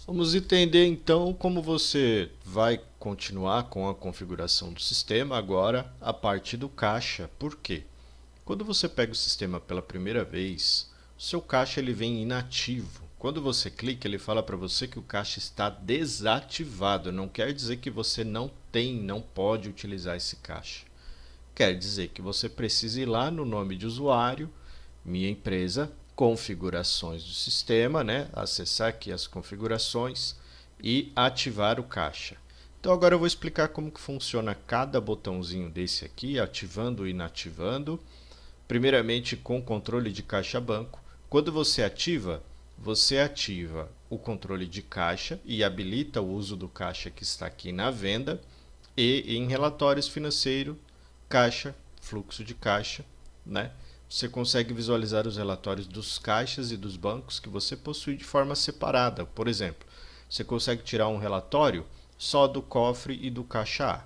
Vamos entender então como você vai continuar com a configuração do sistema agora a partir do caixa. Por quê? Quando você pega o sistema pela primeira vez, o seu caixa ele vem inativo. Quando você clica, ele fala para você que o caixa está desativado. Não quer dizer que você não pode utilizar esse caixa. Quer dizer que você precisa ir lá no nome de usuário, minha empresa, configurações do sistema, né? Acessar aqui as configurações e ativar o caixa. Então agora eu vou explicar como que funciona cada botãozinho desse aqui, ativando e inativando. Primeiramente com o controle de caixa banco. Quando você ativa o controle de caixa e habilita o uso do caixa que está aqui na venda e em relatórios financeiros, caixa, fluxo de caixa, né? Você consegue visualizar os relatórios dos caixas e dos bancos que você possui de forma separada. Por exemplo, você consegue tirar um relatório só do cofre e do caixa A.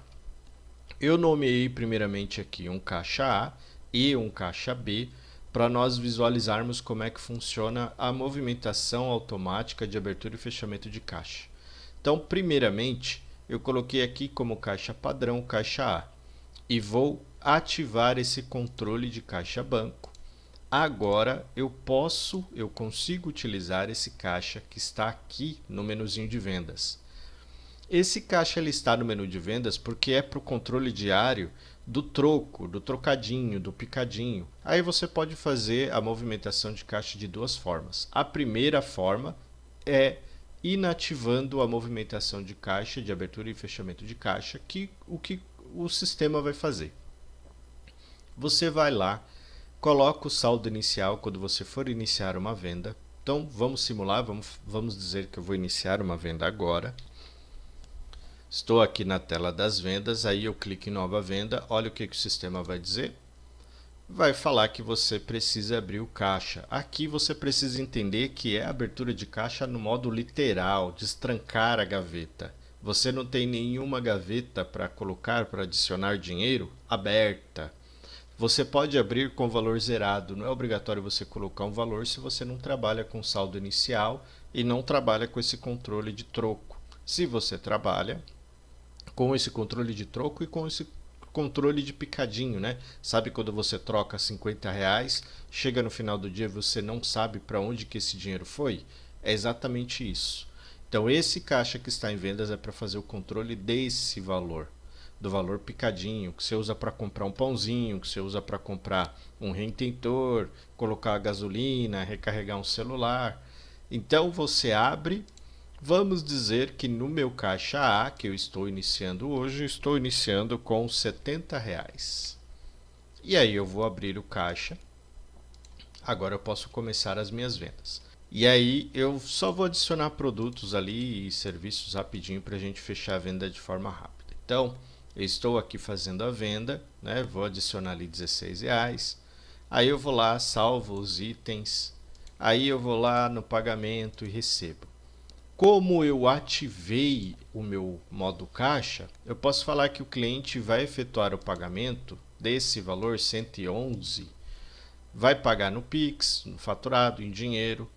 Eu nomeei primeiramente aqui um caixa A e um caixa B para nós visualizarmos como é que funciona a movimentação automática de abertura e fechamento de caixa. Então, primeiramente, eu coloquei aqui como caixa padrão caixa A e vou ativar esse controle de caixa banco. Agora eu consigo utilizar esse caixa que está aqui no menuzinho de vendas. Esse caixa ele está no menu de vendas porque é para o controle diário do troco, do trocadinho, do picadinho. Aí você pode fazer a movimentação de caixa de duas formas. A primeira forma é inativando a movimentação de caixa, de abertura e fechamento de caixa, que o sistema vai fazer. Você vai lá, coloca o saldo inicial quando você for iniciar uma venda. Então vamos simular, vamos dizer que eu vou iniciar uma venda agora. Estou aqui na tela das vendas, aí eu clico em nova venda, olha o que o sistema vai dizer. Vai falar que você precisa abrir o caixa. Aqui você precisa entender que é a abertura de caixa no modo literal, destrancar a gaveta. Você não tem nenhuma gaveta para colocar, para adicionar dinheiro aberta. Você pode abrir com valor zerado, não é obrigatório você colocar um valor se você não trabalha com saldo inicial e não trabalha com esse controle de troco. Se você trabalha com esse controle de troco e com esse controle de picadinho, né? Sabe quando você troca R$ 50, chega no final do dia e você não sabe para onde que esse dinheiro foi? É exatamente isso. Então esse caixa que está em vendas é para fazer o controle desse valor, do valor picadinho, que você usa para comprar um pãozinho, que você usa para comprar um retentor, colocar gasolina, recarregar um celular. Então você abre. Vamos dizer que no meu caixa A, que eu estou iniciando hoje, eu estou iniciando com R$ 70. E aí eu vou abrir o caixa. Agora eu posso começar as minhas vendas. E aí eu só vou adicionar produtos ali e serviços rapidinho para a gente fechar a venda de forma rápida. Então, eu estou aqui fazendo a venda, né? Vou adicionar ali R$ 16. Aí eu vou lá, salvo os itens. Aí eu vou lá no pagamento e recebo. Como eu ativei o meu modo caixa, eu posso falar que o cliente vai efetuar o pagamento desse valor 111, vai pagar no Pix, no faturado, em dinheiro.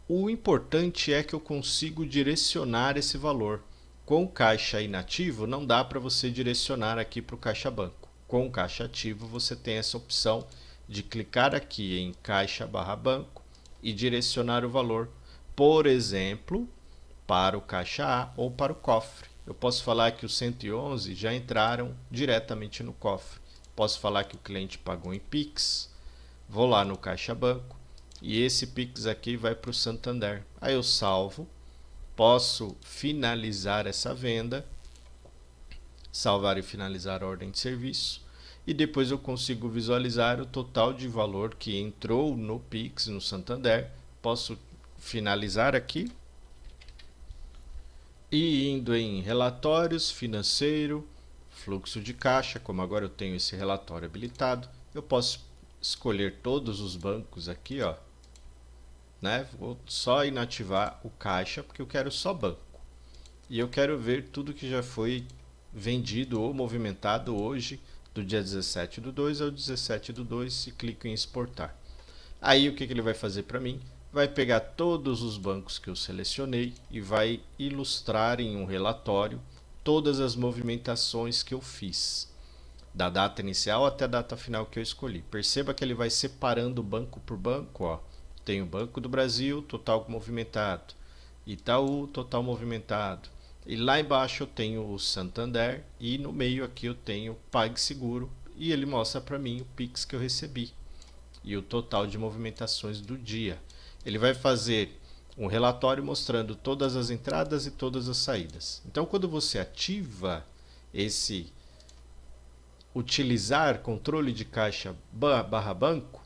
O importante é que eu consigo direcionar esse valor. Com o caixa inativo, não dá para você direcionar aqui para o caixa banco. Com o caixa ativo, você tem essa opção de clicar aqui em caixa barra banco e direcionar o valor, por exemplo, para o caixa A ou para o cofre. Eu posso falar que os 111 já entraram diretamente no cofre. Posso falar que o cliente pagou em Pix. Vou lá no caixa banco e esse Pix aqui vai para o Santander. Aí eu salvo, posso finalizar essa venda, salvar e finalizar a ordem de serviço. E depois eu consigo visualizar o total de valor que entrou no Pix, no Santander. Posso finalizar aqui e indo em relatórios, financeiro, fluxo de caixa, como agora eu tenho esse relatório habilitado, eu posso escolher todos os bancos aqui, ó, né? Vou só inativar o caixa porque eu quero só banco. E eu quero ver tudo que já foi vendido ou movimentado hoje, do dia 17 do 2 ao 17 do 2, e clico em exportar. Aí o que ele vai fazer para mim? vai pegar todos os bancos que eu selecionei e vai ilustrar em um relatório todas as movimentações que eu fiz, da data inicial até a data final que eu escolhi. Perceba que ele vai separando banco por banco. Ó. Tem o Banco do Brasil, total movimentado. Itaú, total movimentado. E lá embaixo eu tenho o Santander e no meio aqui eu tenho o PagSeguro e ele mostra para mim o Pix que eu recebi e o total de movimentações do dia. Ele vai fazer um relatório mostrando todas as entradas e todas as saídas. Então, quando você ativa esse utilizar controle de caixa barra banco,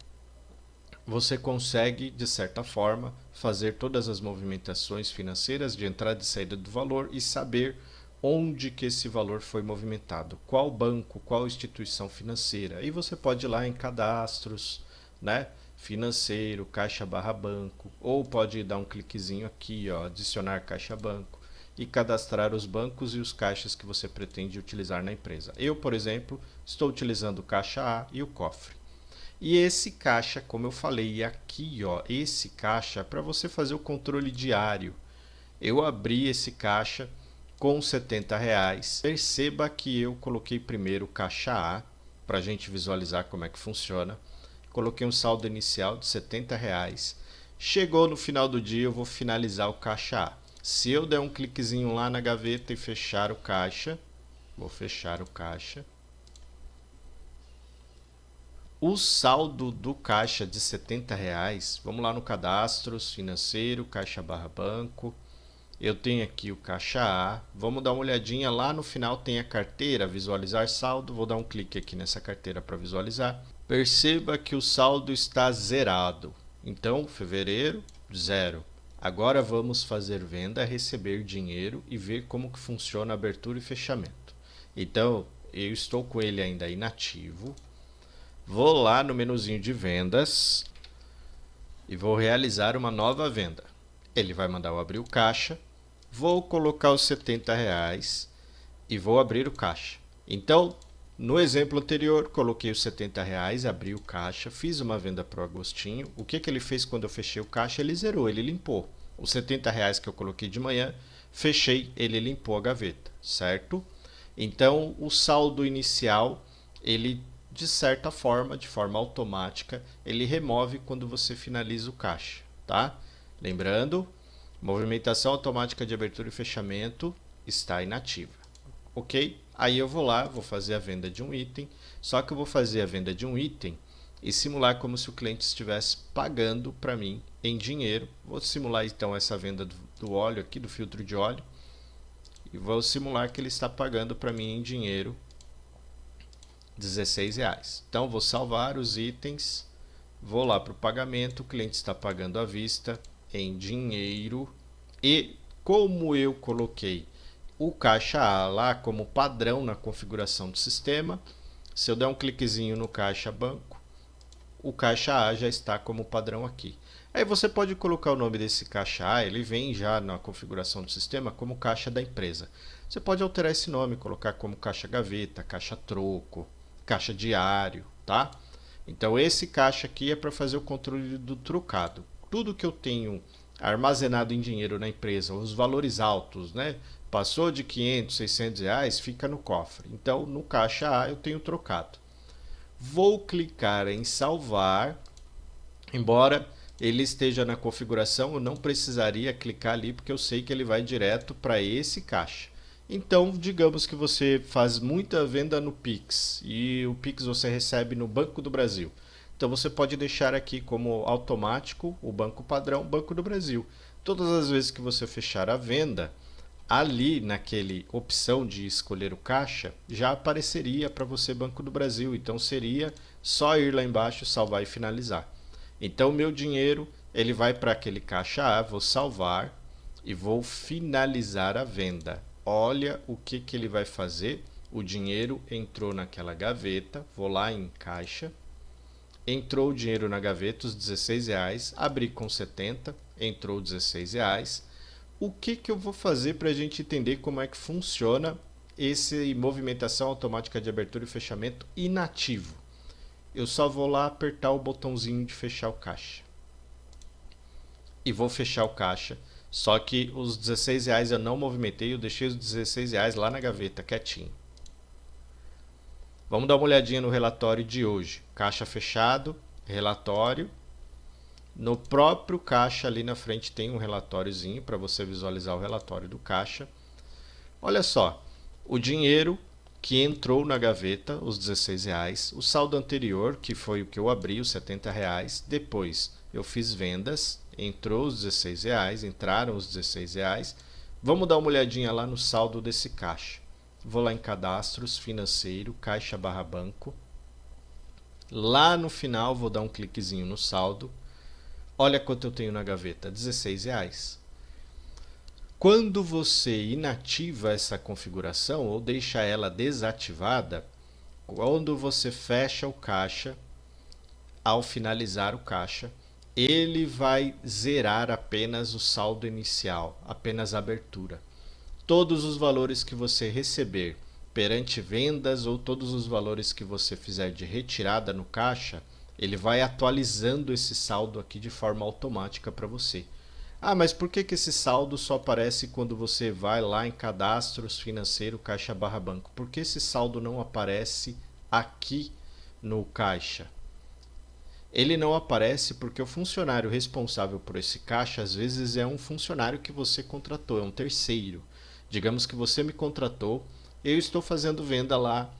você consegue, de certa forma, fazer todas as movimentações financeiras de entrada e saída do valor e saber onde que esse valor foi movimentado, qual banco, qual instituição financeira. E você pode ir lá em cadastros, né? Financeiro, caixa barra banco, ou pode dar um cliquezinho aqui, ó, adicionar caixa banco e cadastrar os bancos e os caixas que você pretende utilizar na empresa. Eu, por exemplo, estou utilizando o caixa A e o cofre. E esse caixa, como eu falei aqui, ó, esse caixa é para você fazer o controle diário. Eu abri esse caixa com R$ 70. Perceba que eu coloquei primeiro o caixa A, para a gente visualizar como é que funciona. Coloquei um saldo inicial de R$ 70. Chegou no final do dia, eu vou finalizar o caixa A. Se eu der um cliquezinho lá na gaveta e fechar o caixa, vou fechar o caixa. O saldo do caixa de R$ 70, vamos lá no cadastros, financeiro, caixa barra banco. Eu tenho aqui o caixa A, vamos dar uma olhadinha lá no final tem a carteira, visualizar saldo, vou dar um clique aqui nessa carteira para visualizar. Perceba que o saldo está zerado, então fevereiro, zero. Agora vamos fazer venda, receber dinheiro e ver como que funciona a abertura e fechamento. Então eu estou com ele ainda inativo. Vou lá no menuzinho de vendas e vou realizar uma nova venda. Ele vai mandar eu abrir o caixa, vou colocar os R$ 70 e vou abrir o caixa. Então, no exemplo anterior, coloquei os R$ 70, abri o caixa, fiz uma venda para o Agostinho. O que ele fez quando eu fechei o caixa? Ele zerou, ele limpou. Os R$ 70 que eu coloquei de manhã, fechei, ele limpou a gaveta, certo? Então, o saldo inicial, ele de certa forma, de forma automática, ele remove quando você finaliza o caixa, tá? Lembrando, movimentação automática de abertura e fechamento está inativa, ok? Aí eu vou lá, vou fazer a venda de um item, só que eu vou fazer a venda de um item e simular como se o cliente estivesse pagando para mim em dinheiro. Vou simular então essa venda do óleo aqui, do filtro de óleo, e vou simular que ele está pagando para mim em dinheiro R$ 16. Então vou salvar os itens, vou lá para o pagamento, o cliente está pagando à vista em dinheiro e como eu coloquei o caixa A lá como padrão na configuração do sistema, se eu der um cliquezinho no caixa banco, o caixa A já está como padrão aqui. Aí você pode colocar o nome desse caixa A, ele vem já na configuração do sistema como caixa da empresa. Você pode alterar esse nome, colocar como caixa gaveta, caixa troco, caixa diário, tá? Então esse caixa aqui é para fazer o controle do trocado. Tudo que eu tenho armazenado em dinheiro na empresa, os valores altos, né? Passou de 500, R$ 600, fica no cofre. Então no caixa A eu tenho trocado. Vou clicar em salvar, embora ele esteja na configuração, eu não precisaria clicar ali porque eu sei que ele vai direto para esse caixa. Então, digamos que você faz muita venda no Pix e o Pix você recebe no Banco do Brasil. Então, você pode deixar aqui como automático o banco padrão Banco do Brasil. Todas as vezes que você fechar a venda, ali naquele opção de escolher o caixa, já apareceria para você Banco do Brasil. Então, seria só ir lá embaixo, salvar e finalizar. Então, o meu dinheiro ele vai para aquele caixa A, vou salvar e vou finalizar a venda. Olha o que ele vai fazer. O dinheiro entrou naquela gaveta, vou lá em caixa, entrou o dinheiro na gaveta, os R$ 16, abri com 70, entrou R$ 16. O que eu vou fazer para a gente entender como é que funciona essa movimentação automática de abertura e fechamento inativo? Eu só vou lá apertar o botãozinho de fechar o caixa. e vou fechar o caixa. Só que os R$ 16 eu não movimentei, eu deixei os R$ 16 lá na gaveta, quietinho. Vamos dar uma olhadinha no relatório de hoje. Caixa fechado, relatório. No próprio caixa ali na frente tem um relatóriozinho para você visualizar o relatório do caixa. Olha só, o dinheiro que entrou na gaveta, os R$ 16, o saldo anterior, que foi o que eu abri, os R$ 70, depois eu fiz vendas, entrou os R$ 16, entraram os R$ 16. Vamos dar uma olhadinha lá no saldo desse caixa. Vou lá em cadastros, financeiro, caixa barra banco. Lá no final vou dar um cliquezinho no saldo. Olha quanto eu tenho na gaveta, R$ 16. Quando você inativa essa configuração ou deixa ela desativada, quando você fecha o caixa, ao finalizar o caixa, ele vai zerar apenas o saldo inicial, apenas a abertura. Todos os valores que você receber perante vendas ou todos os valores que você fizer de retirada no caixa, ele vai atualizando esse saldo aqui de forma automática para você. Ah, mas por que esse saldo só aparece quando você vai lá em cadastros, financeiro, caixa barra banco? Por que esse saldo não aparece aqui no caixa? Ele não aparece porque o funcionário responsável por esse caixa às vezes é um funcionário que você contratou, é um terceiro. Digamos que você me contratou, eu estou fazendo venda lá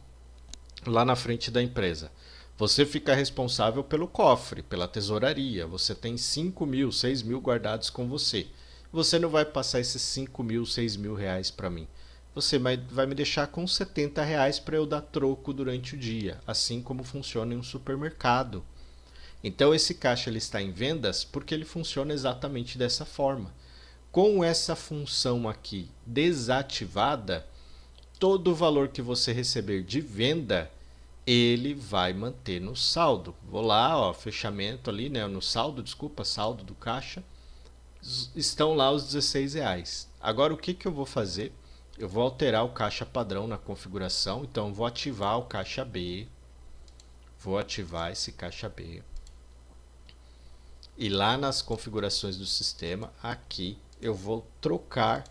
na frente da empresa. Você fica responsável pelo cofre, pela tesouraria. Você tem 5 mil, 6 mil guardados com você. Você não vai passar esses 5 mil, 6 mil reais para mim. Você vai me deixar com R$ 70 para eu dar troco durante o dia, assim como funciona em um supermercado. Então esse caixa ele está em vendas porque ele funciona exatamente dessa forma. Com essa função aqui desativada, todo o valor que você receber de venda, ele vai manter no saldo. Vou lá, ó, fechamento ali, né, no saldo, desculpa, saldo do caixa. Estão lá os R$ 16. Agora o que eu vou fazer? Eu vou alterar o caixa padrão na configuração, então vou ativar o caixa B. Vou ativar esse caixa B. E lá nas configurações do sistema, aqui eu vou trocar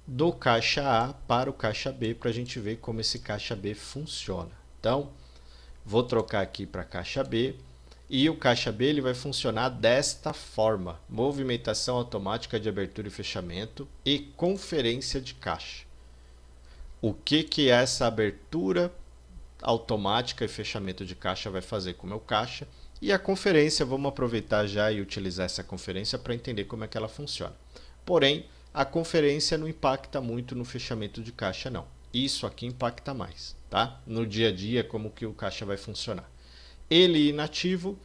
do caixa A para o caixa B para a gente ver como esse caixa B funciona. Então, vou trocar aqui para caixa B e o caixa B ele vai funcionar desta forma: movimentação automática de abertura e fechamento e conferência de caixa. O que essa abertura automática e fechamento de caixa vai fazer com o meu caixa? E a conferência, vamos aproveitar já e utilizar essa conferência para entender como é que ela funciona. Porém, a conferência não impacta muito no fechamento de caixa, não. Isso aqui impacta mais, tá? No dia a dia, como que o caixa vai funcionar. Ele inativo,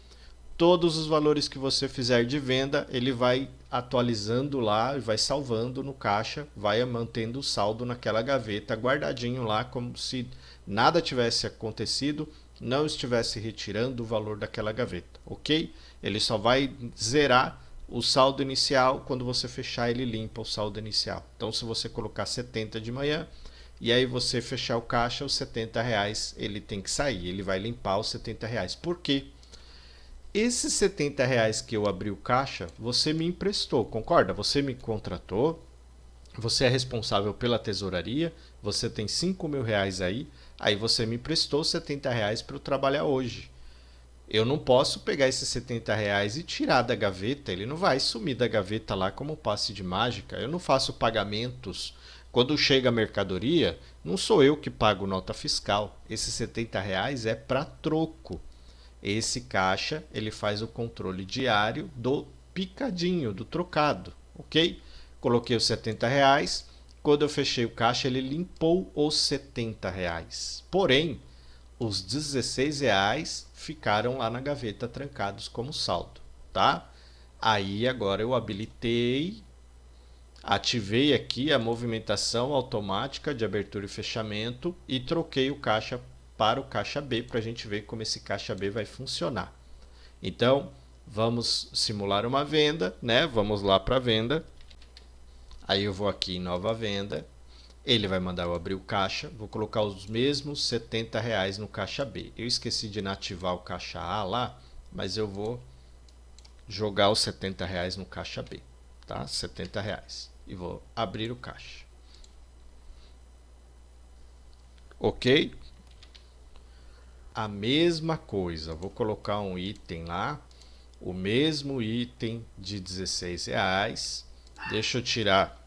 todos os valores que você fizer de venda, ele vai atualizando lá, vai salvando no caixa, vai mantendo o saldo naquela gaveta, guardadinho lá, como se nada tivesse acontecido, não estivesse retirando o valor daquela gaveta, ok? Ele só vai zerar o saldo inicial. Quando você fechar, ele limpa o saldo inicial. Então, se você colocar 70 de manhã e aí você fechar o caixa, os R$ 70 ele tem que sair, ele vai limpar os R$ 70. Por quê? Esses R$ 70 que eu abri o caixa, você me emprestou, concorda? Você me contratou, você é responsável pela tesouraria, você tem 5 mil reais aí você me emprestou R$ 70 para eu trabalhar hoje. Eu não posso pegar esses R$ 70 e tirar da gaveta, ele não vai sumir da gaveta lá como passe de mágica. Eu não faço pagamentos. Quando chega a mercadoria, não sou eu que pago nota fiscal. Esses R$ 70 é para troco. Esse caixa ele faz o controle diário do picadinho, do trocado, ok? Coloquei os R$ 70. Quando eu fechei o caixa, ele limpou os R$ 70. Porém, os R$ 16 ficaram lá na gaveta trancados como saldo, tá? Aí agora eu habilitei, ativei aqui a movimentação automática de abertura e fechamento e troquei o caixa para o caixa B para a gente ver como esse caixa B vai funcionar. Então, vamos simular uma venda, né? Vamos lá para a venda. Aí eu vou aqui em nova venda, ele vai mandar eu abrir o caixa, vou colocar os mesmos R$ 70 no caixa B. Eu esqueci de inativar o caixa A lá, mas eu vou jogar os R$ 70 no caixa B, tá? R$ 70. E vou abrir o caixa. Ok? A mesma coisa, vou colocar um item lá, o mesmo item de R$ 16. Deixa eu tirar.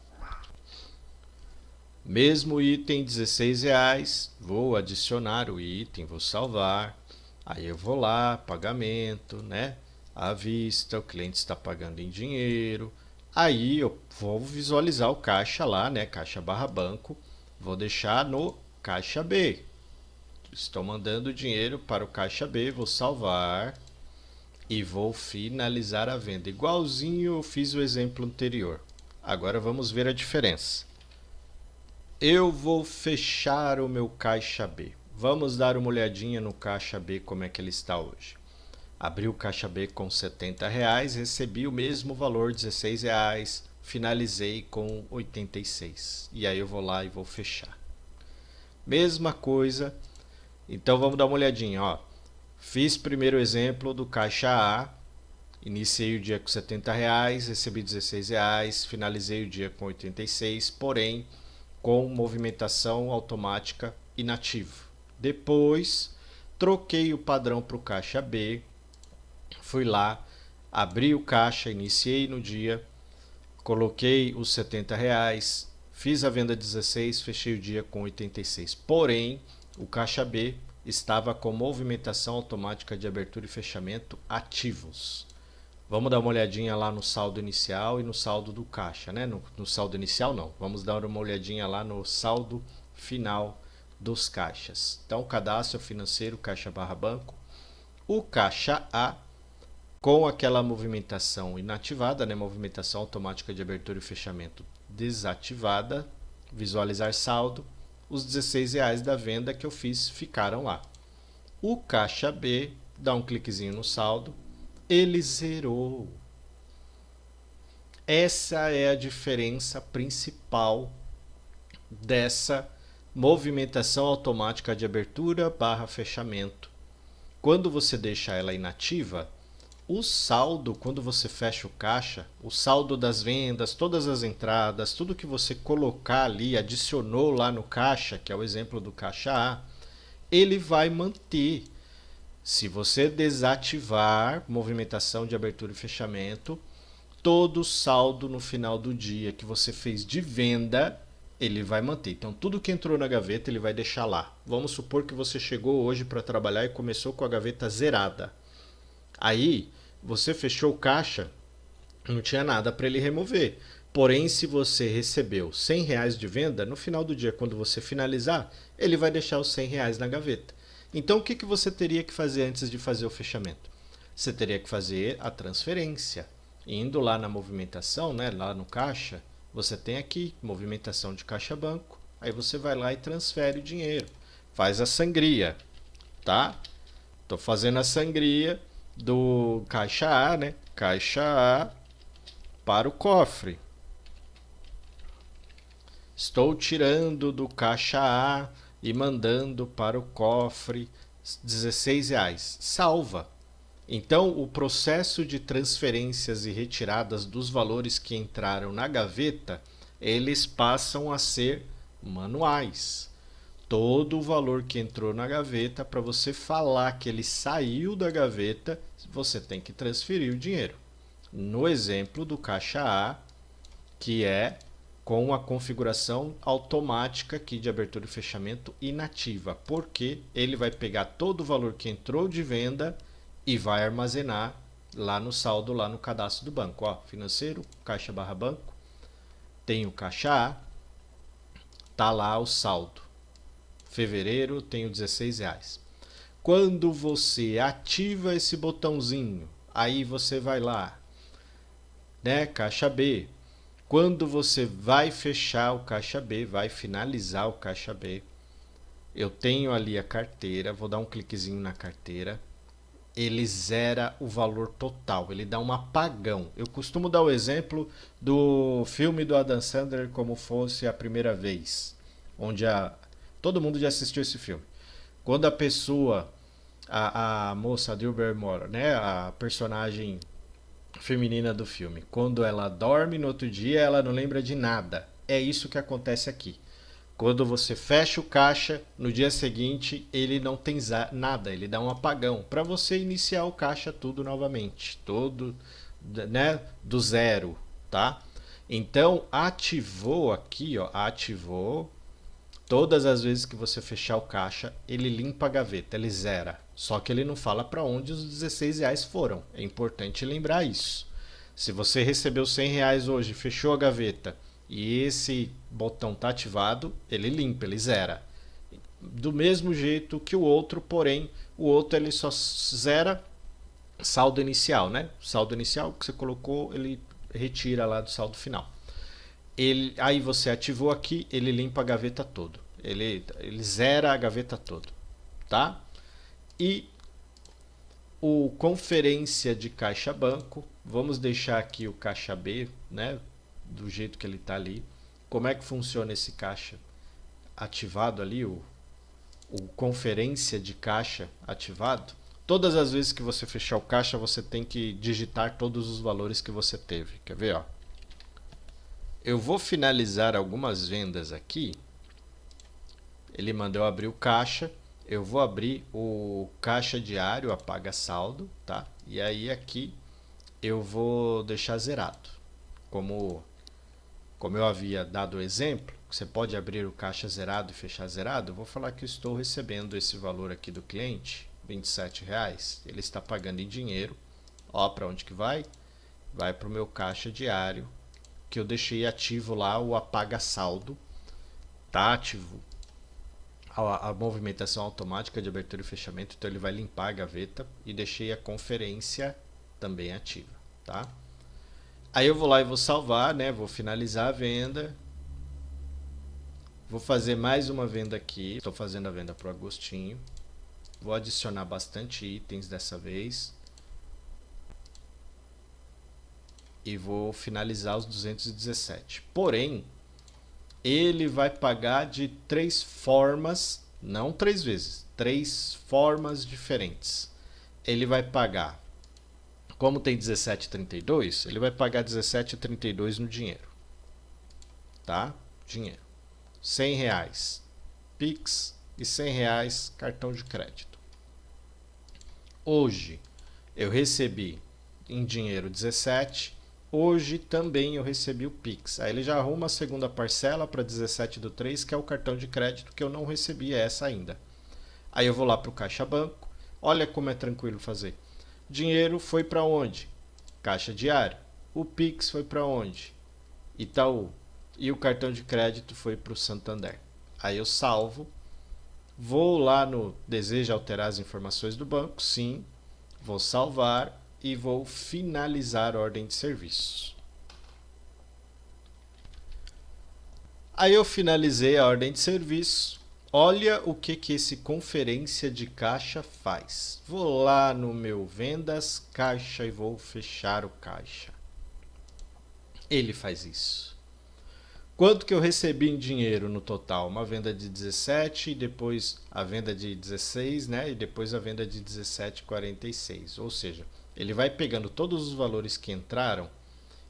Mesmo item R$ 16, vou adicionar o item, vou salvar. Aí eu vou lá, pagamento, né? À vista, o cliente está pagando em dinheiro. Aí eu vou visualizar o caixa lá, né? Caixa barra banco. Vou deixar no caixa B. Estou mandando dinheiro para o caixa B, vou salvar e vou finalizar a venda. Igualzinho eu fiz o exemplo anterior. Agora vamos ver a diferença. Eu vou fechar o meu caixa B. Vamos dar uma olhadinha no caixa B como é que ele está hoje. Abri o caixa B com R$ 70, recebi o mesmo valor, R$ 16, finalizei com 86. E aí eu vou lá e vou fechar. Mesma coisa. Então vamos dar uma olhadinha, ó. Fiz primeiro exemplo do caixa A, iniciei o dia com R$ 70, recebi R$ 16, finalizei o dia com 86, porém com movimentação automática inativa. Depois troquei o padrão para o caixa B, fui lá, abri o caixa, iniciei no dia, coloquei os R$ 70, fiz a venda 16, fechei o dia com 86. Porém, o caixa B estava com movimentação automática de abertura e fechamento ativos. Vamos dar uma olhadinha lá no saldo inicial e no saldo do caixa, né? No saldo inicial não, vamos dar uma olhadinha lá no saldo final dos caixas. Então, cadastro financeiro, caixa barra banco, o caixa A com aquela movimentação inativada, né? Movimentação automática de abertura e fechamento desativada, visualizar saldo, os R$ 16 da venda que eu fiz ficaram lá. O caixa B, dá um cliquezinho no saldo, ele zerou. Essa é a diferença principal dessa movimentação automática de abertura barra fechamento. Quando você deixa ela inativa, o saldo, quando você fecha o caixa, o saldo das vendas, todas as entradas, tudo que você colocar ali, adicionou lá no caixa, que é o exemplo do caixa A, ele vai manter. Se você desativar movimentação de abertura e fechamento, todo o saldo no final do dia que você fez de venda, ele vai manter. Então, tudo que entrou na gaveta, ele vai deixar lá. Vamos supor que você chegou hoje para trabalhar e começou com a gaveta zerada. Aí, você fechou o caixa, não tinha nada para ele remover. Porém, se você recebeu R$ 100 de venda, no final do dia, quando você finalizar, ele vai deixar os R$ 100 na gaveta. Então, o que você teria que fazer antes de fazer o fechamento? Você teria que fazer a transferência. Indo lá na movimentação, né, lá no caixa, você tem aqui movimentação de caixa banco. Aí você vai lá e transfere o dinheiro. Faz a sangria, tá? Estou fazendo a sangria do caixa A, né? Caixa A para o cofre. Estou tirando do caixa A e mandando para o cofre R$ 16. Salva. Então, o processo de transferências e retiradas dos valores que entraram na gaveta, eles passam a ser manuais. Todo o valor que entrou na gaveta, para você falar que ele saiu da gaveta, você tem que transferir o dinheiro. No exemplo do caixa A, que é com a configuração automática aqui de abertura e fechamento inativa, porque ele vai pegar todo o valor que entrou de venda e vai armazenar lá no saldo, lá no cadastro do banco. Ó, financeiro, caixa barra banco, tem o caixa A, tá lá o saldo. Fevereiro, tenho R$ 16. Quando você ativa esse botãozinho, aí você vai lá, né, caixa B. Quando você vai fechar o caixa B, vai finalizar o caixa B, eu tenho ali a carteira, vou dar um cliquezinho na carteira, ele zera o valor total, ele dá um apagão. Eu costumo dar o exemplo do filme do Adam Sandler como fosse a primeira vez, onde todo mundo já assistiu esse filme. Quando a pessoa, a moça, a Drew Barrymore, né, a personagem feminina do filme. Quando ela dorme, no outro dia ela não lembra de nada. É isso que acontece aqui. Quando você fecha o caixa, no dia seguinte ele não tem nada, ele dá um apagão para você iniciar o caixa tudo novamente, todo, né, do zero, tá? Então ativou aqui, ó, ativou. Todas as vezes que você fechar o caixa, ele limpa a gaveta, ele zera. Só que ele não fala para onde os R$ 16 foram. É importante lembrar isso. Se você recebeu R$ 100 hoje, fechou a gaveta e esse botão está ativado, ele limpa, ele zera. Do mesmo jeito que o outro, porém, o outro ele só zera saldo inicial, né? Saldo inicial que você colocou, ele retira lá do saldo final. Aí você ativou aqui, ele limpa a gaveta todo. Ele zera a gaveta todo, tá? E o conferência de caixa banco, vamos deixar aqui o caixa B, né? Do jeito que ele está ali. Como é que funciona esse caixa ativado ali, o conferência de caixa ativado? Todas as vezes que você fechar o caixa, você tem que digitar todos os valores que você teve. Quer ver, ó? Eu vou finalizar algumas vendas aqui. Ele mandou eu abrir o caixa. Eu vou abrir o caixa diário, apaga saldo, tá? E aí aqui eu vou deixar zerado. Como eu havia dado o exemplo, você pode abrir o caixa zerado e fechar zerado. Eu vou falar que eu estou recebendo esse valor aqui do cliente, R$ 27. Ele está pagando em dinheiro. Ó, para onde que vai? Vai para o meu caixa diário, que eu deixei ativo lá o apaga saldo. Tá ativo a movimentação automática de abertura e fechamento, então ele vai limpar a gaveta, e deixei a conferência também ativa, tá? Aí eu vou lá e vou salvar, né? Vou finalizar a venda. Vou fazer mais uma venda aqui. Estou fazendo a venda para o Agostinho. Vou adicionar bastante itens dessa vez. E vou finalizar os 217. Porém, ele vai pagar de 3 formas, não 3 vezes, 3 formas diferentes. Ele vai pagar, como tem 17,32, ele vai pagar 17,32 no dinheiro. Tá? Dinheiro. R$ 100 Pix e R$ 100 cartão de crédito. Hoje eu recebi em dinheiro 17. Hoje também eu recebi o Pix. Aí ele já arruma a segunda parcela para 17/3, que é o cartão de crédito que eu não recebi essa ainda. Aí eu vou lá para o Caixa Banco. Olha como é tranquilo fazer. Dinheiro foi para onde? Caixa diário. O Pix foi para onde? Itaú. E o cartão de crédito foi para o Santander. Aí eu salvo. Vou lá no deseja alterar as informações do banco? Sim. Vou salvar e vou finalizar a ordem de serviços. Aí eu finalizei a ordem de serviço. Olha o que esse conferência de caixa faz. Vou lá no meu vendas caixa e vou fechar o caixa. Ele faz isso. Quanto que eu recebi em dinheiro no total? Uma venda de 17 e depois a venda de 16, né? E depois a venda de 17,46. Ou seja, ele vai pegando todos os valores que entraram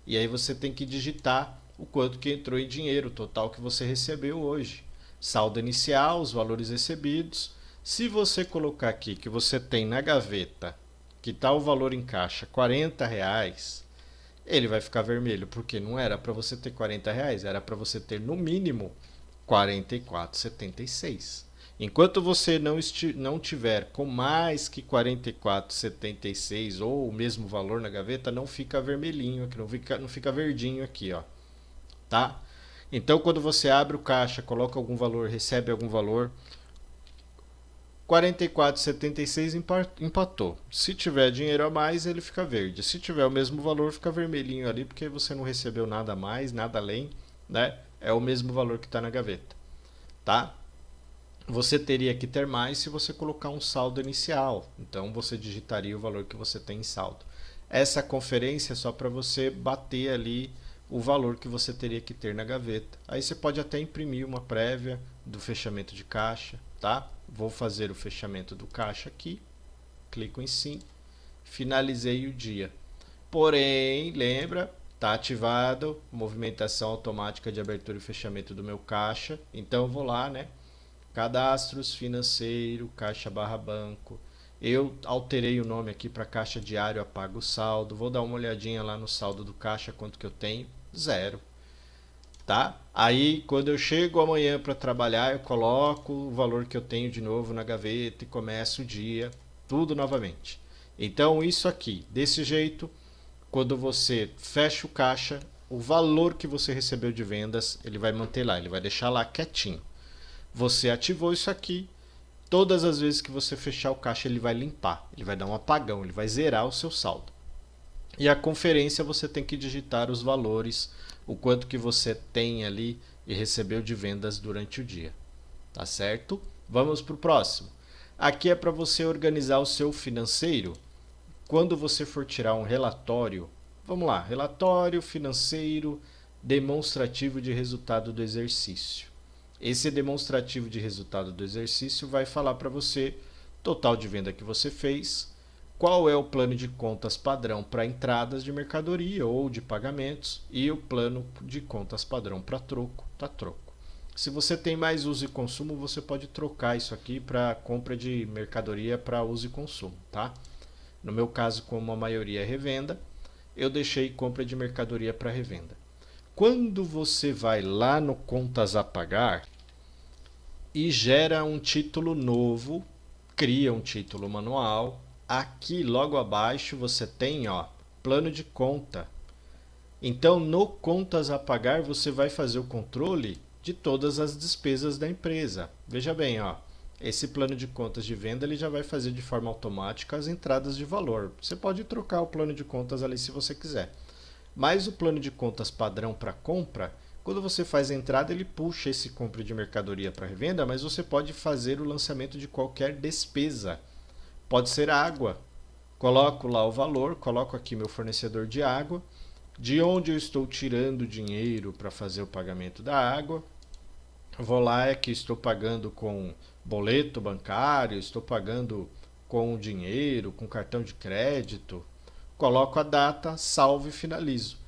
e aí você tem que digitar o quanto que entrou em dinheiro, o total que você recebeu hoje. Saldo inicial, os valores recebidos. Se você colocar aqui que você tem na gaveta, que está o valor em caixa, R$ 40, ele vai ficar vermelho, porque não era para você ter R$ 40, era para você ter no mínimo 44,76. Enquanto você não tiver com mais que 44,76 ou o mesmo valor na gaveta, não fica vermelhinho aqui, não fica verdinho aqui, ó. Tá? Então quando você abre o caixa, coloca algum valor, recebe algum valor, 44,76 empatou. Se tiver dinheiro a mais, ele fica verde. Se tiver o mesmo valor, fica vermelhinho ali, porque você não recebeu nada a mais, nada além, né? É o mesmo valor que está na gaveta, tá? Você teria que ter mais se você colocar um saldo inicial. Então você digitaria o valor que você tem em saldo. Essa conferência é só para você bater ali o valor que você teria que ter na gaveta. Aí você pode até imprimir uma prévia do fechamento de caixa, tá? Vou fazer o fechamento do caixa aqui. Clico em sim. Finalizei o dia. Porém, lembra, está ativado movimentação automática de abertura e fechamento do meu caixa. Então eu vou lá, né? Cadastros financeiro, caixa barra banco. Eu alterei o nome aqui para caixa diário, apago o saldo. Vou dar uma olhadinha lá no saldo do caixa, quanto que eu tenho? Zero. Tá? Aí quando eu chego amanhã para trabalhar, eu coloco o valor que eu tenho de novo na gaveta e começo o dia, tudo novamente. Então isso aqui, desse jeito, quando você fecha o caixa, o valor que você recebeu de vendas, ele vai manter lá, ele vai deixar lá quietinho. Você ativou isso aqui, todas as vezes que você fechar o caixa, ele vai limpar, ele vai dar um apagão, ele vai zerar o seu saldo. E a conferência você tem que digitar os valores, o quanto que você tem ali e recebeu de vendas durante o dia. Tá certo? Vamos para o próximo. Aqui é para você organizar o seu financeiro. Quando você for tirar um relatório, vamos lá, relatório financeiro demonstrativo de resultado do exercício. Esse demonstrativo de resultado do exercício vai falar para você total de venda que você fez, qual é o plano de contas padrão para entradas de mercadoria ou de pagamentos e o plano de contas padrão para troco, tá troco. Se você tem mais uso e consumo, você pode trocar isso aqui para compra de mercadoria para uso e consumo, tá? No meu caso, como a maioria é revenda, eu deixei compra de mercadoria para revenda. Quando você vai lá no contas a pagar e gera um título novo, cria um título manual, aqui logo abaixo você tem, ó, plano de conta. Então, no contas a pagar, você vai fazer o controle de todas as despesas da empresa. Veja bem, ó, esse plano de contas de venda ele já vai fazer de forma automática as entradas de valor. Você pode trocar o plano de contas ali se você quiser. Mas o plano de contas padrão para compra, quando você faz a entrada, ele puxa esse compra de mercadoria para revenda, mas você pode fazer o lançamento de qualquer despesa. Pode ser água. Coloco lá o valor, coloco aqui meu fornecedor de água, de onde eu estou tirando dinheiro para fazer o pagamento da água. Vou lá é que estou pagando com boleto bancário, estou pagando com dinheiro, com cartão de crédito. Coloco a data, salvo e finalizo.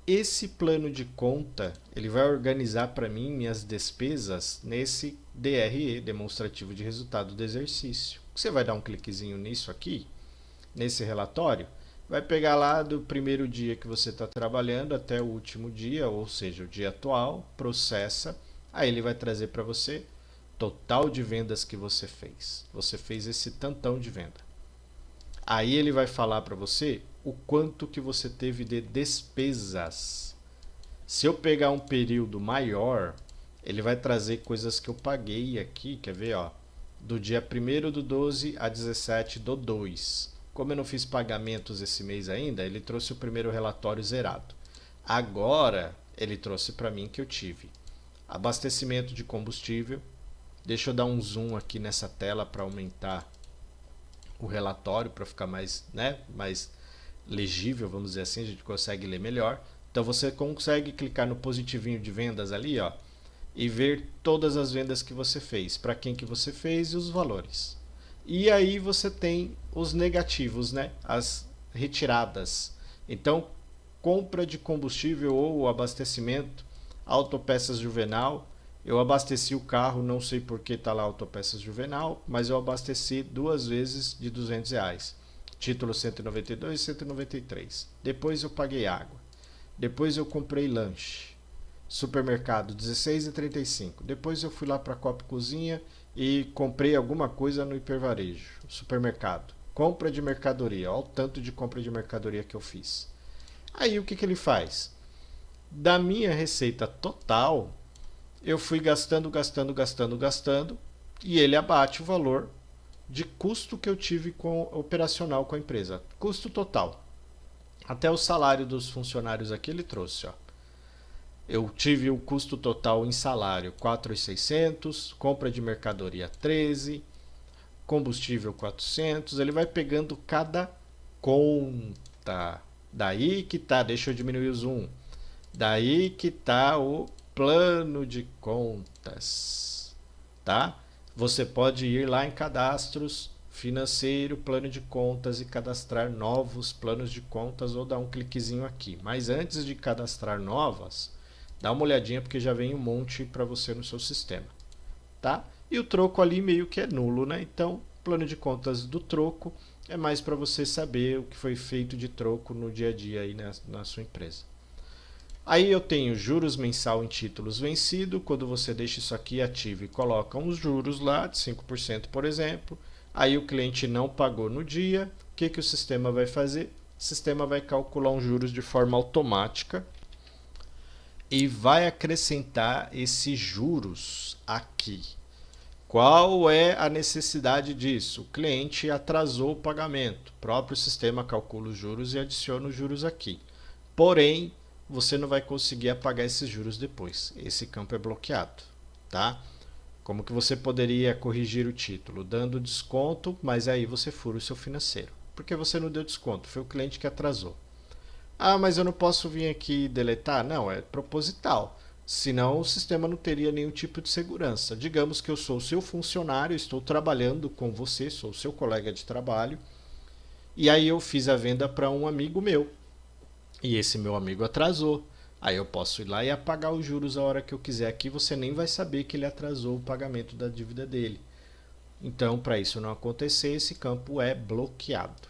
Esse plano de conta, ele vai organizar para mim minhas despesas nesse DRE, demonstrativo de resultado do exercício. Você vai dar um cliquezinho nisso aqui, nesse relatório, vai pegar lá do primeiro dia que você está trabalhando até o último dia, ou seja, o dia atual, processa, aí ele vai trazer para você total de vendas que você fez. Você fez esse tantão de venda. Aí ele vai falar para você o quanto que você teve de despesas. Se eu pegar um período maior, ele vai trazer coisas que eu paguei aqui, quer ver, ó, do dia 1º do 12 a 17 do 2. Como eu não fiz pagamentos esse mês ainda, ele trouxe o primeiro relatório zerado. Agora, ele trouxe para mim que eu tive abastecimento de combustível. Deixa eu dar um zoom aqui nessa tela para aumentar o relatório, para ficar mais, né, mais legível, vamos dizer assim, a gente consegue ler melhor. Então você consegue clicar no positivinho de vendas ali, ó, e ver todas as vendas que você fez, para quem que você fez e os valores. E aí você tem os negativos, né, as retiradas. Então, compra de combustível ou abastecimento, autopeças juvenal. Eu abasteci o carro, não sei por que está lá autopeças juvenal, mas eu abasteci 2 vezes de R$ 200. Título 192 e 193. Depois eu paguei água. Depois eu comprei lanche. Supermercado 16,35. Depois eu fui lá para a Copa Cozinha e comprei alguma coisa no hipervarejo. Supermercado. Compra de mercadoria. Olha o tanto de compra de mercadoria que eu fiz. Aí o que ele faz? Da minha receita total, eu fui gastando, e ele abate o valor de custo que eu tive operacional com a empresa. Custo total. Até o salário dos funcionários aqui ele trouxe, ó. Eu tive o custo total em salário 4.600, compra de mercadoria 13, combustível 400. Ele vai pegando cada conta. Daí que tá, deixa eu diminuir o zoom. Daí que tá o plano de contas, tá? Você pode ir lá em cadastros, financeiro, plano de contas e cadastrar novos planos de contas ou dar um cliquezinho aqui. Mas antes de cadastrar novas, dá uma olhadinha porque já vem um monte para você no seu sistema, tá? E o troco ali meio que é nulo, né? Então, plano de contas do troco é mais para você saber o que foi feito de troco no dia a dia aí na sua empresa. Aí eu tenho juros mensal em títulos vencido. Quando você deixa isso aqui ativo e coloca uns juros lá de 5%, por exemplo, aí o cliente não pagou no dia, o que o sistema vai fazer? O sistema vai calcular uns juros de forma automática e vai acrescentar esses juros aqui. Qual é a necessidade disso? O cliente atrasou o pagamento. O próprio sistema calcula os juros e adiciona os juros aqui. Porém, você não vai conseguir apagar esses juros depois. Esse campo é bloqueado, tá? Como que você poderia corrigir o título? Dando desconto, mas aí você fura o seu financeiro. Porque você não deu desconto, foi o cliente que atrasou. Ah, mas eu não posso vir aqui e deletar? Não, é proposital. Senão o sistema não teria nenhum tipo de segurança. Digamos que eu sou o seu funcionário, estou trabalhando com você, sou o seu colega de trabalho, e aí eu fiz a venda para um amigo meu. E esse meu amigo atrasou. Aí eu posso ir lá e apagar os juros a hora que eu quiser aqui, você nem vai saber que ele atrasou o pagamento da dívida dele. Então, para isso não acontecer, esse campo é bloqueado.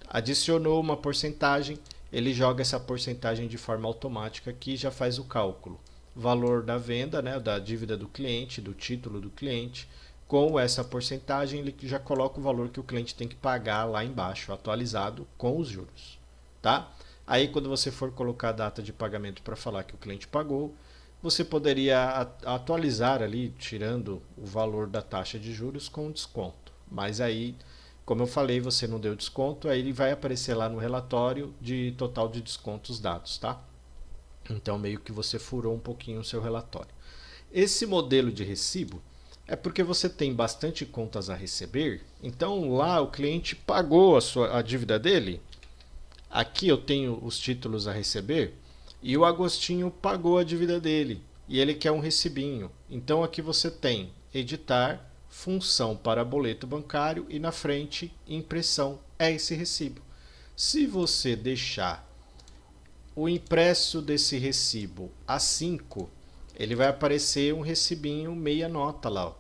Adicionou uma porcentagem, ele joga essa porcentagem de forma automática aqui e já faz o cálculo. Valor da venda, né, da dívida do cliente, do título do cliente, com essa porcentagem ele já coloca o valor que o cliente tem que pagar lá embaixo, atualizado com os juros, tá? Aí quando você for colocar a data de pagamento para falar que o cliente pagou, você poderia atualizar ali, tirando o valor da taxa de juros com desconto. Mas aí, como eu falei, você não deu desconto, aí ele vai aparecer lá no relatório de total de descontos dados, tá? Então meio que você furou um pouquinho o seu relatório. Esse modelo de recibo é porque você tem bastante contas a receber, então lá o cliente pagou a dívida dele. Aqui eu tenho os títulos a receber e o Agostinho pagou a dívida dele e ele quer um recibinho. Então aqui você tem editar, função para boleto bancário e na frente impressão. É esse recibo. Se você deixar o impresso desse recibo a 5, ele vai aparecer um recibinho meia nota lá, ó,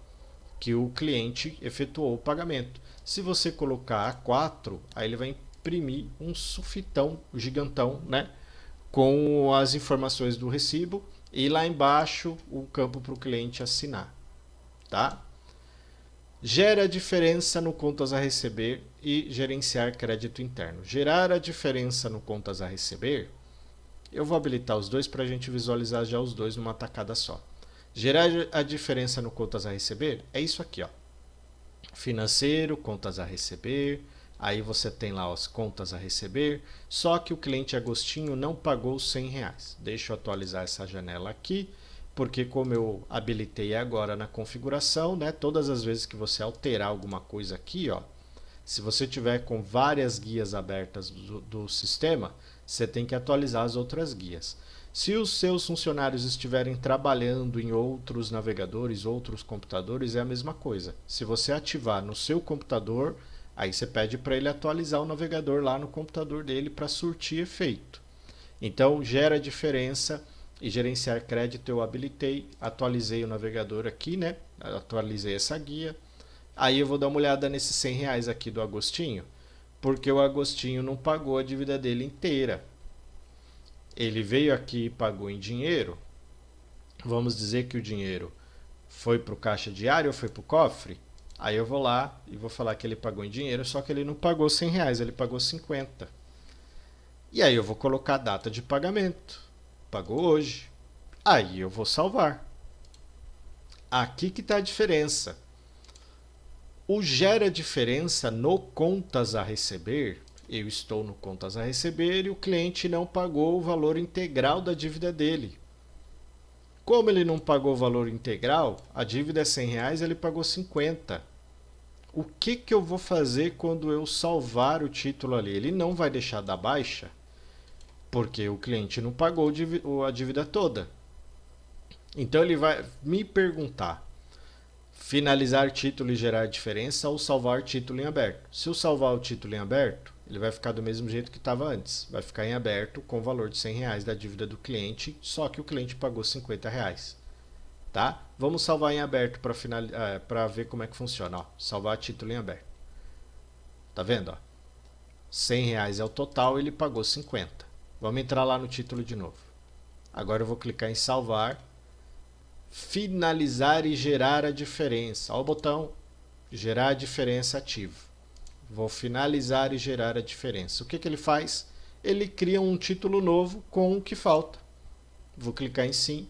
que o cliente efetuou o pagamento. Se você colocar a 4, aí ele vai imprimir um sulfitão gigantão, né, com as informações do recibo e lá embaixo o campo para o cliente assinar, tá? Gera a diferença no contas a receber e gerenciar crédito interno. Gerar a diferença no contas a receber, eu vou habilitar os dois para a gente visualizar já os dois numa tacada só. Gerar a diferença no contas a receber é isso aqui, ó. Financeiro, contas a receber, aí você tem lá as contas a receber, só que o cliente Agostinho não pagou R$100. Deixa eu atualizar essa janela aqui, porque como eu habilitei agora na configuração, né, todas as vezes que você alterar alguma coisa aqui, ó, se você tiver com várias guias abertas do sistema, você tem que atualizar as outras guias. Se os seus funcionários estiverem trabalhando em outros navegadores, outros computadores, é a mesma coisa. Se você ativar no seu computador, aí você pede para ele atualizar o navegador lá no computador dele para surtir efeito. Então, gera diferença e gerenciar crédito eu habilitei, atualizei o navegador aqui, né? Atualizei essa guia. Aí eu vou dar uma olhada nesses R$100 aqui do Agostinho, porque o Agostinho não pagou a dívida dele inteira. Ele veio aqui e pagou em dinheiro. Vamos dizer que o dinheiro foi para o caixa diário ou foi para o cofre? Aí eu vou lá e vou falar que ele pagou em dinheiro, só que ele não pagou R$100, ele pagou 50. E aí eu vou colocar a data de pagamento. Pagou hoje. Aí eu vou salvar. Aqui que está a diferença. O gera diferença no contas a receber, eu estou no contas a receber e o cliente não pagou o valor integral da dívida dele. Como ele não pagou o valor integral, a dívida é R$100, ele pagou 50. O que eu vou fazer quando eu salvar o título ali? Ele não vai deixar da baixa, porque o cliente não pagou a dívida toda. Então ele vai me perguntar, finalizar título e gerar diferença ou salvar título em aberto. Se eu salvar o título em aberto, ele vai ficar do mesmo jeito que estava antes. Vai ficar em aberto com o valor de R$ 100 da dívida do cliente, só que o cliente pagou R$ 50. Tá? Vamos salvar em aberto para ver como é que funciona. Ó, salvar título em aberto. Tá vendo? Ó? R$ 100 é o total, ele pagou 50. Vamos entrar lá no título de novo. Agora eu vou clicar em salvar, finalizar e gerar a diferença. Olha o botão gerar a diferença ativo. Vou finalizar e gerar a diferença. O que ele faz? Ele cria um título novo com o que falta. Vou clicar em sim.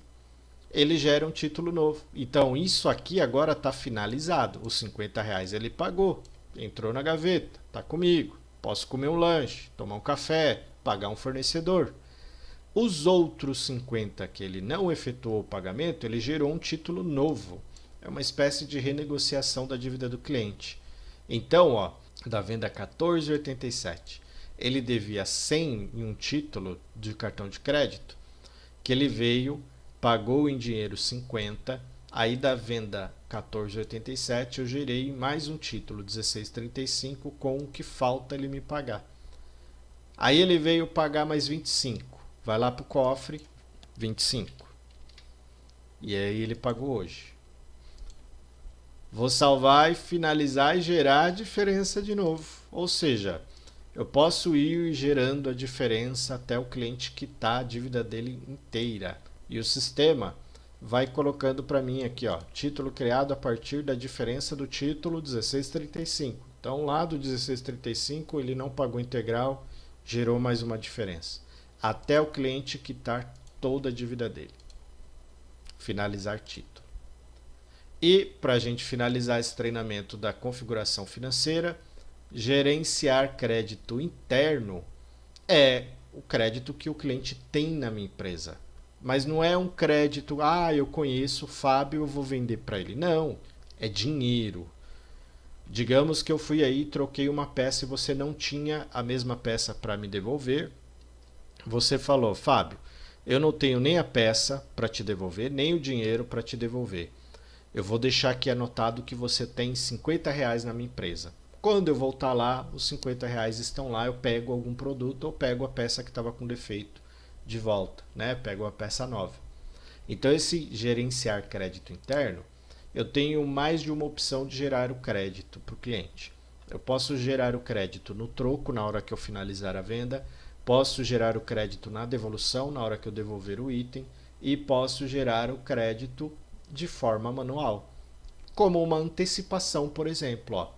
Ele gera um título novo. Então isso aqui agora está finalizado. Os R$ 50 ele pagou. Entrou na gaveta. Está comigo. Posso comer um lanche, tomar um café, pagar um fornecedor. Os outros 50 que ele não efetuou o pagamento, ele gerou um título novo. É uma espécie de renegociação da dívida do cliente. Então, ó, da venda 14,87, ele devia 100 em um título de cartão de crédito, que ele veio, pagou em dinheiro 50, aí da venda 14,87 eu gerei mais um título 16,35 com o que falta ele me pagar. Aí ele veio pagar mais 25. Vai lá para o cofre, 25. E aí ele pagou hoje. Vou salvar e finalizar e gerar a diferença de novo. Ou seja, eu posso ir gerando a diferença até o cliente quitar a dívida dele inteira. E o sistema vai colocando para mim aqui, ó, título criado a partir da diferença do título 16,35. Então lá do 16,35 ele não pagou integral, gerou mais uma diferença. Até o cliente quitar toda a dívida dele. Finalizar título. E para a gente finalizar esse treinamento da configuração financeira, gerenciar crédito interno é o crédito que o cliente tem na minha empresa. Mas não é um crédito, eu conheço o Fábio, eu vou vender para ele. Não, é dinheiro. Digamos que eu fui aí e troquei uma peça e você não tinha a mesma peça para me devolver. Você falou, Fábio, eu não tenho nem a peça para te devolver, nem o dinheiro para te devolver. Eu vou deixar aqui anotado que você tem R$ 50 na minha empresa. Quando eu voltar lá, os R$ 50 estão lá, eu pego algum produto ou pego a peça que estava com defeito de volta, né? Pego a peça nova. Então esse gerenciar crédito interno, eu tenho mais de uma opção de gerar o crédito para o cliente. Eu posso gerar o crédito no troco na hora que eu finalizar a venda, posso gerar o crédito na devolução na hora que eu devolver o item e posso gerar o crédito de forma manual, como uma antecipação, por exemplo. Ó,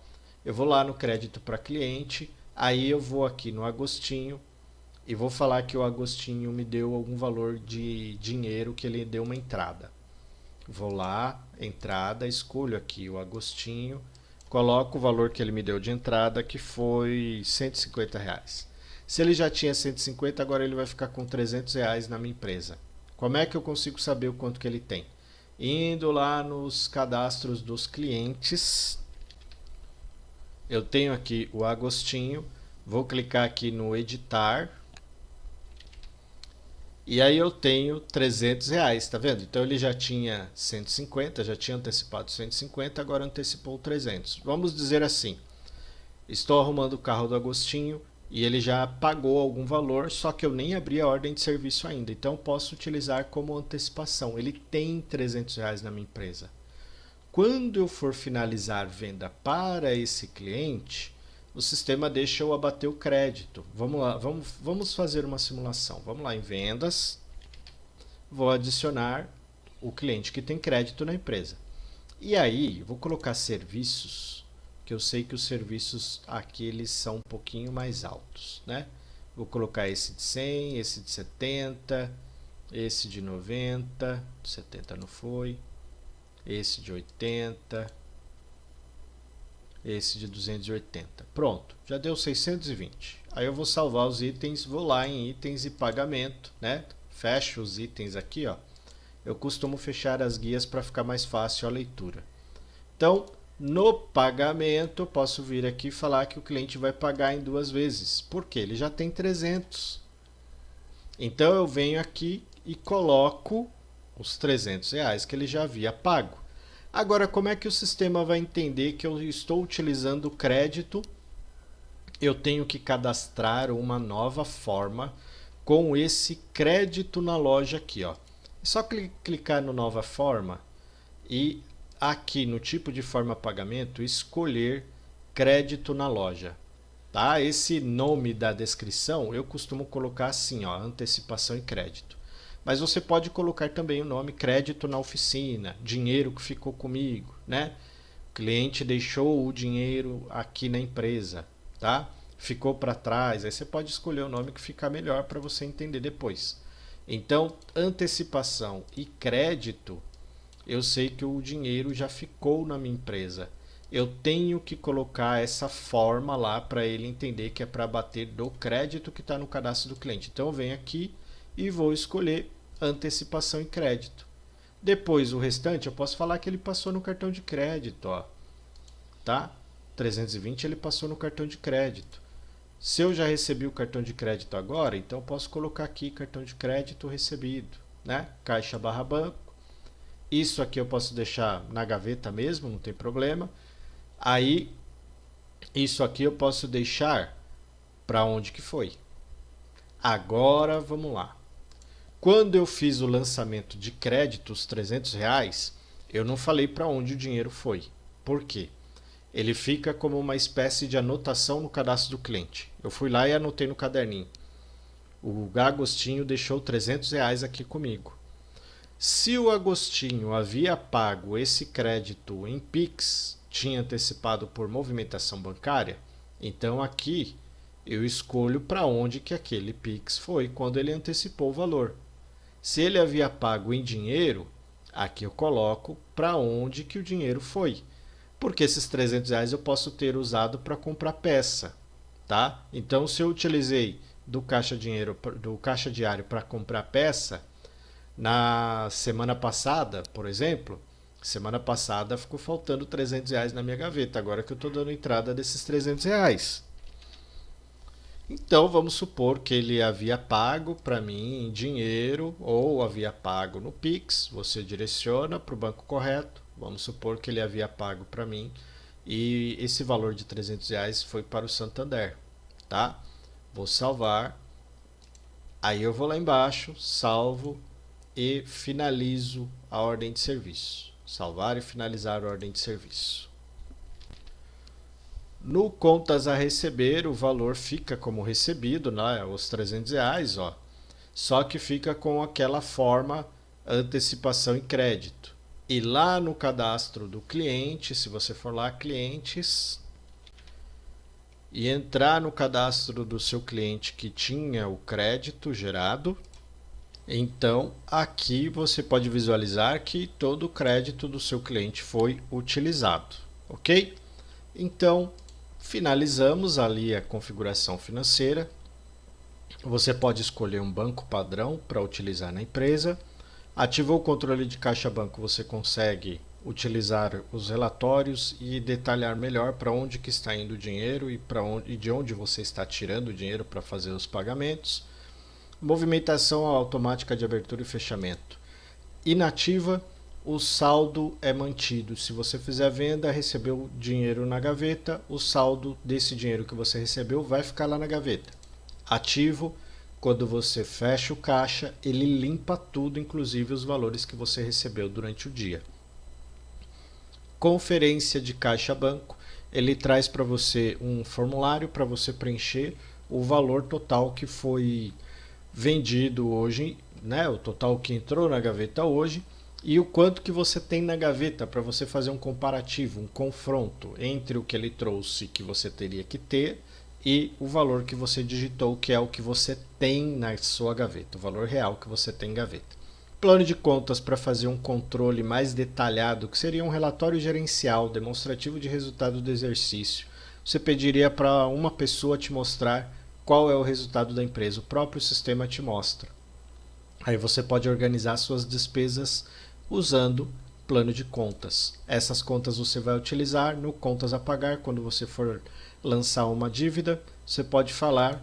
eu vou lá no crédito para cliente, aí eu vou aqui no Agostinho e vou falar que o Agostinho me deu algum valor de dinheiro que ele deu uma entrada. Vou lá, entrada, escolho aqui o Agostinho, coloco o valor que ele me deu de entrada, que foi R$ 150. Se ele já tinha 150, agora ele vai ficar com R$ 300 na minha empresa. Como é que eu consigo saber o quanto que ele tem? Indo lá nos cadastros dos clientes, eu tenho aqui o Agostinho, vou clicar aqui no editar, e aí eu tenho R$ 300, tá vendo? Então ele já tinha 150, já tinha antecipado 150, agora antecipou 300. Vamos dizer assim, estou arrumando o carro do Agostinho, e ele já pagou algum valor, só que eu nem abri a ordem de serviço ainda. Então posso utilizar como antecipação. Ele tem R$ 300 na minha empresa. Quando eu for finalizar venda para esse cliente, o sistema deixa eu abater o crédito. Vamos lá, vamos fazer uma simulação. Vamos lá em vendas. Vou adicionar o cliente que tem crédito na empresa. E aí, vou colocar serviços, que eu sei que os serviços aqui eles são um pouquinho mais altos, né? Vou colocar esse de 100, esse de 70, esse de 90, 70 não foi, esse de 80, esse de 280. Pronto, já deu 620. Aí eu vou salvar os itens, vou lá em itens e pagamento, né? Fecho os itens aqui, ó. Eu costumo fechar as guias para ficar mais fácil a leitura. Então, no pagamento, eu posso vir aqui e falar que o cliente vai pagar em 2 vezes. Por quê? Ele já tem 300. Então, eu venho aqui e coloco os R$ 300 que ele já havia pago. Agora, como é que o sistema vai entender que eu estou utilizando crédito? Eu tenho que cadastrar uma nova forma com esse crédito na loja aqui, ó. É só clicar no nova forma e aqui no tipo de forma pagamento escolher crédito na loja. Tá? Esse nome da descrição eu costumo colocar assim, ó, antecipação e crédito. Mas você pode colocar também o nome crédito na oficina, dinheiro que ficou comigo, né? O cliente deixou o dinheiro aqui na empresa, tá? Ficou para trás, aí você pode escolher o nome que ficar melhor para você entender depois. Então, antecipação e crédito, eu sei que o dinheiro já ficou na minha empresa. Eu tenho que colocar essa forma lá para ele entender que é para bater do crédito que está no cadastro do cliente. Então eu venho aqui e vou escolher antecipação e crédito. Depois o restante eu posso falar que ele passou no cartão de crédito, ó, tá? 320 ele passou no cartão de crédito. Se eu já recebi o cartão de crédito agora, então eu posso colocar aqui cartão de crédito recebido, né? Caixa barra banco. Isso aqui eu posso deixar na gaveta mesmo, não tem problema. Aí, isso aqui eu posso deixar para onde que foi. Agora, vamos lá. Quando eu fiz o lançamento de crédito, os R$ 300, eu não falei para onde o dinheiro foi. Por quê? Ele fica como uma espécie de anotação no cadastro do cliente. Eu fui lá e anotei no caderninho. O Agostinho deixou R$ 300 aqui comigo. Se o Agostinho havia pago esse crédito em Pix, tinha antecipado por movimentação bancária, então aqui eu escolho para onde que aquele Pix foi quando ele antecipou o valor. Se ele havia pago em dinheiro, aqui eu coloco para onde que o dinheiro foi. Porque esses R$ 300 eu posso ter usado para comprar peça, tá? Então se eu utilizei do caixa diário para comprar peça, na semana passada, por exemplo, semana passada ficou faltando R$ 300 na minha gaveta, agora que eu estou dando entrada desses R$ 300. Então vamos supor que ele havia pago para mim em dinheiro ou havia pago no Pix, você direciona para o banco correto, vamos supor que ele havia pago para mim e esse valor de R$ 300 foi para o Santander, tá? Vou salvar, aí eu vou lá embaixo, salvo e finalizo a ordem de serviço. Salvar e finalizar a ordem de serviço. No contas a receber, o valor fica como recebido, né? Os R$ 300, ó. Só que fica com aquela forma antecipação e crédito. E lá no cadastro do cliente, se você for lá, clientes, e entrar no cadastro do seu cliente que tinha o crédito gerado, então aqui você pode visualizar que todo o crédito do seu cliente foi utilizado, ok? Então finalizamos ali a configuração financeira. Você pode escolher um banco padrão para utilizar na empresa. Ativou o controle de caixa banco, você consegue utilizar os relatórios e detalhar melhor para onde que está indo o dinheiro e de onde você está tirando o dinheiro para fazer os pagamentos. Movimentação automática de abertura e fechamento. Inativa, o saldo é mantido. Se você fizer venda, recebeu dinheiro na gaveta, o saldo desse dinheiro que você recebeu vai ficar lá na gaveta. Ativo, quando você fecha o caixa, ele limpa tudo, inclusive os valores que você recebeu durante o dia. Conferência de caixa banco, ele traz para você um formulário para você preencher o valor total que foi vendido hoje, né, o total que entrou na gaveta hoje e o quanto que você tem na gaveta para você fazer um comparativo, um confronto entre o que ele trouxe que você teria que ter e o valor que você digitou, que é o que você tem na sua gaveta, o valor real que você tem em gaveta. Plano de contas para fazer um controle mais detalhado, que seria um relatório gerencial demonstrativo de resultado do exercício. Você pediria para uma pessoa te mostrar qual é o resultado da empresa, o próprio sistema te mostra. Aí você pode organizar suas despesas usando plano de contas. Essas contas você vai utilizar no contas a pagar, quando você for lançar uma dívida, você pode falar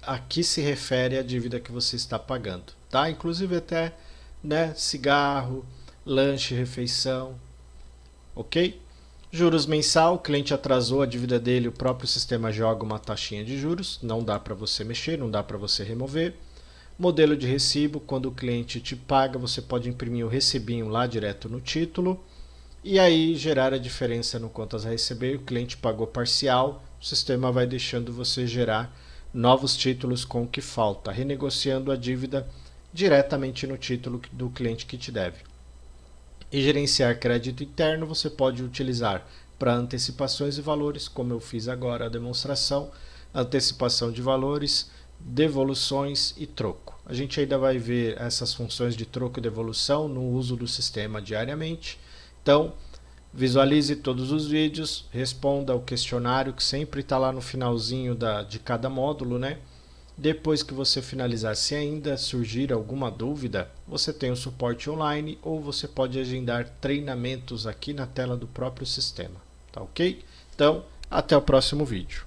a que se refere a dívida que você está pagando, tá? Inclusive até, né, cigarro, lanche, refeição, ok? Juros mensal, o cliente atrasou a dívida dele, o próprio sistema joga uma taxinha de juros, não dá para você mexer, não dá para você remover. Modelo de recibo, quando o cliente te paga, você pode imprimir o recibinho lá direto no título e aí gerar a diferença no contas a receber. O cliente pagou parcial, o sistema vai deixando você gerar novos títulos com o que falta, renegociando a dívida diretamente no título do cliente que te deve. E gerenciar crédito interno você pode utilizar para antecipações e valores, como eu fiz agora a demonstração, antecipação de valores, devoluções e troco. A gente ainda vai ver essas funções de troco e devolução no uso do sistema diariamente. Então, visualize todos os vídeos, responda ao questionário que sempre está lá no finalzinho de cada módulo, né? Depois que você finalizar, se ainda surgir alguma dúvida, você tem o suporte online ou você pode agendar treinamentos aqui na tela do próprio sistema, tá ok? Então, até o próximo vídeo.